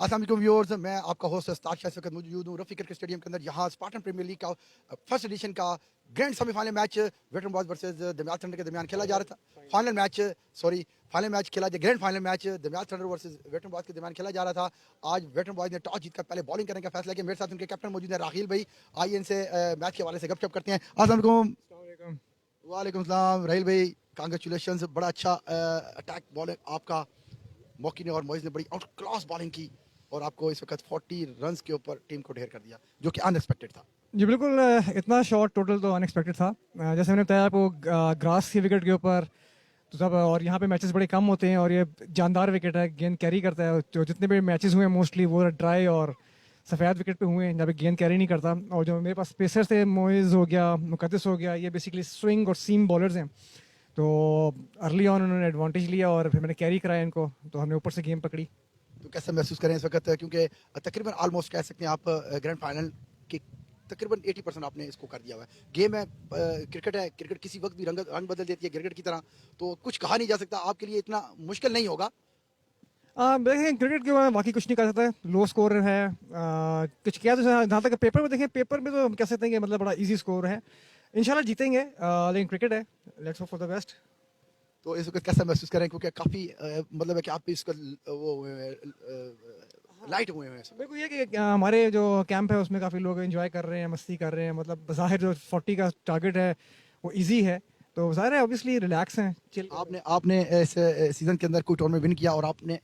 अस्सलाम वालेकुम व्यूअर्स, मैं आपका होस्ट उस्ताद शाह इस वक्त मौजूद हूँ रफ़ी क्रिकेट स्टेडियम के अंदर। यहाँ स्पार्टन प्रीमियर लीग का फर्स्ट एडिशन का grand semifinal match veteran boys versus दमियात थंडर के दरमियान खेला जा रहा था। फाइनल मैच खेला ग्रैंड फाइनल मैच दमियात थंडर वर्सेस वेटरन बॉयज के दरमियान खेला जा रहा था। आज वेटरन बॉयज ने टॉस जीतकर पहले बॉलिंग करने का फैसला किया। मेरे साथ उनके कैप्टन मौजूद है राहील भाई। आइए इनसे मैच के हवाले से गपशप करते हैं। अस्सलाम वालेकुम। वालेकुम सलाम राहील भाई, कांग्रेचुलेशन, बड़ा अच्छा अटैक बॉलिंग आपका। मौकी ने और मोइज ने बड़ी आउट क्लास बॉलिंग की और आपको इस वक्त 40 रन्स के ऊपर टीम को ढेर कर दिया, जो कि अनएक्सपेक्टेड था। जी बिल्कुल, इतना शॉट टोटल तो अनएक्सपेक्टेड था। जैसे मैंने बताया आपको, ग्रास की विकेट के ऊपर तो सब, और यहाँ पे मैचेस बड़े कम होते हैं और ये जानदार विकेट है, गेंद कैरी करता है। जो जितने भी मैचेस हुए हैं मोस्टली वो ड्राई और सफ़ेद विकेट पे हुए हैं जहाँ पे गेंद कैरी नहीं करता। और जो मेरे पास पेसर्स थे, मोइज हो गया, मुकद्दस हो गया, ये बेसिकली स्विंग और सीम बॉलर्स हैं। तो अर्ली ऑन उन्होंने एडवांटेज लिया और फिर मैंने कैरी कराया इनको, तो हमने ऊपर से गेम पकड़ी। तो कैसे महसूस करें इस वक्त, क्योंकि तकरीबन ऑलमोस्ट कह सकते हैं आप ग्रैंड फाइनल के तकरीबन 80% आपने इसको कर दिया हुआ है। गेम है, क्रिकेट है, क्रिकेट किसी वक्त भी रंग बदल देती है क्रिकेट की तरह। तो कुछ कहा नहीं जा सकता, आपके लिए इतना मुश्किल नहीं होगा। देखें, क्रिकेट के बारे में बाकी कुछ नहीं कर सकते। लो स्कोर है, कुछ किया तो जहाँ तक पेपर में देखें, पेपर में तो हम कह सकते हैं कि मतलब बड़ा इजी स्कोर है। इंशाल्लाह जीतेंगे, लेकिन क्रिकेट है, let's hope for the best. तो इस वक्त कैसा महसूस करें, क्योंकि काफ़ी मतलब है कि आप इसका वो लाइट हुए हैं इस वक्त। बिल्कुल, ये कि हमारे जो कैंप है उसमें काफ़ी लोग एंजॉय कर रहे हैं, मस्ती कर रहे हैं। मतलब ज़ाहिर जो 40 का टारगेट है वो इजी है, तो ज़ाहिर है ऑब्वियसली रिलैक्स हैं, चिल कर रहे आपने आपने इस सीजन के अंदर कोई टूर्नामेंट विन किया और आपने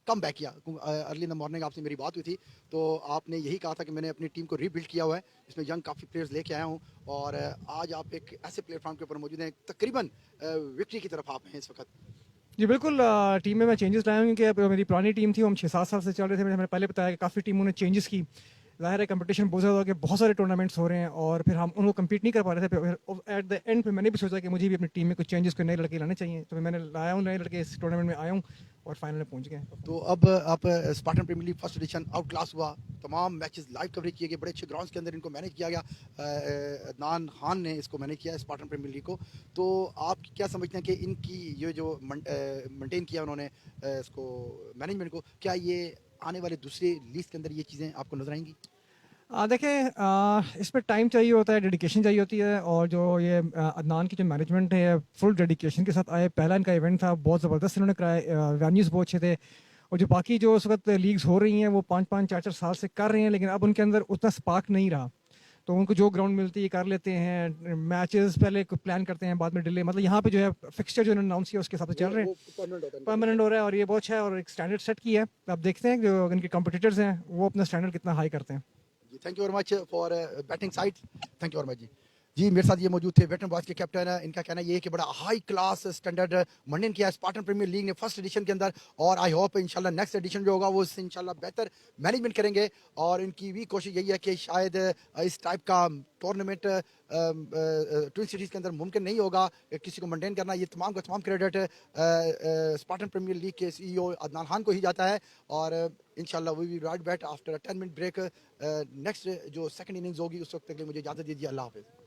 कम बैक किया। अर्ली इन द मॉर्निंग आपसे मेरी बात हुई थी, तो आपने यही कहा था कि मैंने अपनी टीम को रीबिल्ड किया हुआ है, इसमें यंग काफ़ी प्लेयर्स लेके आया हूँ। और आज आप एक ऐसे प्लेटफॉर्म के ऊपर मौजूद हैं, तकरीबन विक्ट्री की तरफ आप हैं इस वक्त। जी बिल्कुल, टीम में मैं चेंजेस लाया हूँ क्योंकि अब मेरी पुरानी टीम थी, वो हम 6-7 साल से चल रहे थे। मैंने पहले बताया कि काफ़ी टीमों ने चेंजेस की। ज़ाहिर है कंपटीशन बहुत ज़्यादा हो गया, बहुत सारे टूर्नामेंट्स हो रहे हैं और फिर हम उनको कम्पीट नहीं कर पा रहे थे। फिर एट द एंड पे मैंने भी सोचा कि मुझे भी अपनी टीम में कुछ चेंजेस, कोई नए लड़के लाने चाहिए, तो मैंने लाया हूँ नए लड़के, इस टूर्नामेंट में आया हूँ और फाइनल में पहुँच गए। तो अब आप Spartan premiere League first edition outclass हुआ, तमाम मैचेस लाइव कवरेज किए गए, बड़े अच्छे ग्राउंड्स के अंदर इनको मैनेज किया गया। अदनान खान ने इसको मैनेज किया स्पार्टन प्रीमियर लीग को। तो आप क्या समझते हैं कि इनकी ये जो मेंटेन किया उन्होंने इसको मैनेजमेंट को, क्या ये आने वाले दूसरे लीग के अंदर ये चीज़ें आपको नजर आएंगी? देखें, इसमें टाइम चाहिए होता है, डेडिकेशन चाहिए होती है। और जो ये अदनान की जो मैनेजमेंट है, फुल डेडिकेशन के साथ आए। पहला इनका इवेंट था, बहुत ज़बरदस्त इन्होंने कराया, वेन्यूज़ बहुत अच्छे थे। और जो बाकी जो उस वक्त लीग्स हो रही हैं वो 5-5 4-4 साल से कर रहे हैं, लेकिन अब उनके अंदर उतना स्पार्क नहीं रहा। तो उनको जो ग्राउंड मिलती है कर लेते हैं, मैचेस पहले प्लान करते हैं, बाद में डिले। मतलब यहाँ पे जो है फिक्सचर जो इन्होंने अनाउंस किया उसके हिसाब से चल रहे हैं, वो परमानेंट होता है इनका परमानेंट fixture। हो रहा है और ये बहुत अच्छा है और एक स्टैंडर्ड सेट किया है। अब देखते हैं जो इनके कॉम्पिटिटर्स हैं वो अपना स्टैंडर्ड कितना हाई करते हैं। जी, thank you very much for batting side. Thank you very much जी। जी, मेरे साथ ये मौजूद थे वेटरन बॉयज के कैप्टन। इनका कहना ये है कि बड़ा हाई क्लास स्टैंडर्ड मेंटेन किया है स्पार्टन प्रीमियर लीग ने फर्स्ट एडिशन के अंदर। और आई होप इंशाल्लाह नेक्स्ट एडिशन जो होगा वो इससे इंशाल्लाह बेहतर मैनेजमेंट करेंगे। और इनकी भी कोशिश यही है कि शायद इस टाइप का टूर्नामेंट ट्विन सिटीज़ के अंदर मुमकिन नहीं होगा किसी को मेंटेन करना। ये तमाम का तमाम क्रेडिट स्पार्टन प्रीमियर लीग के CEO अदनान खान को ही जाता है। और इंशाल्लाह we will right back after a 10 minute break. Next जो सेकंड इनिंग्स होगी उस वक्त के लिए मुझे इजाज़त दीजिए। अल्लाह हाफिज़।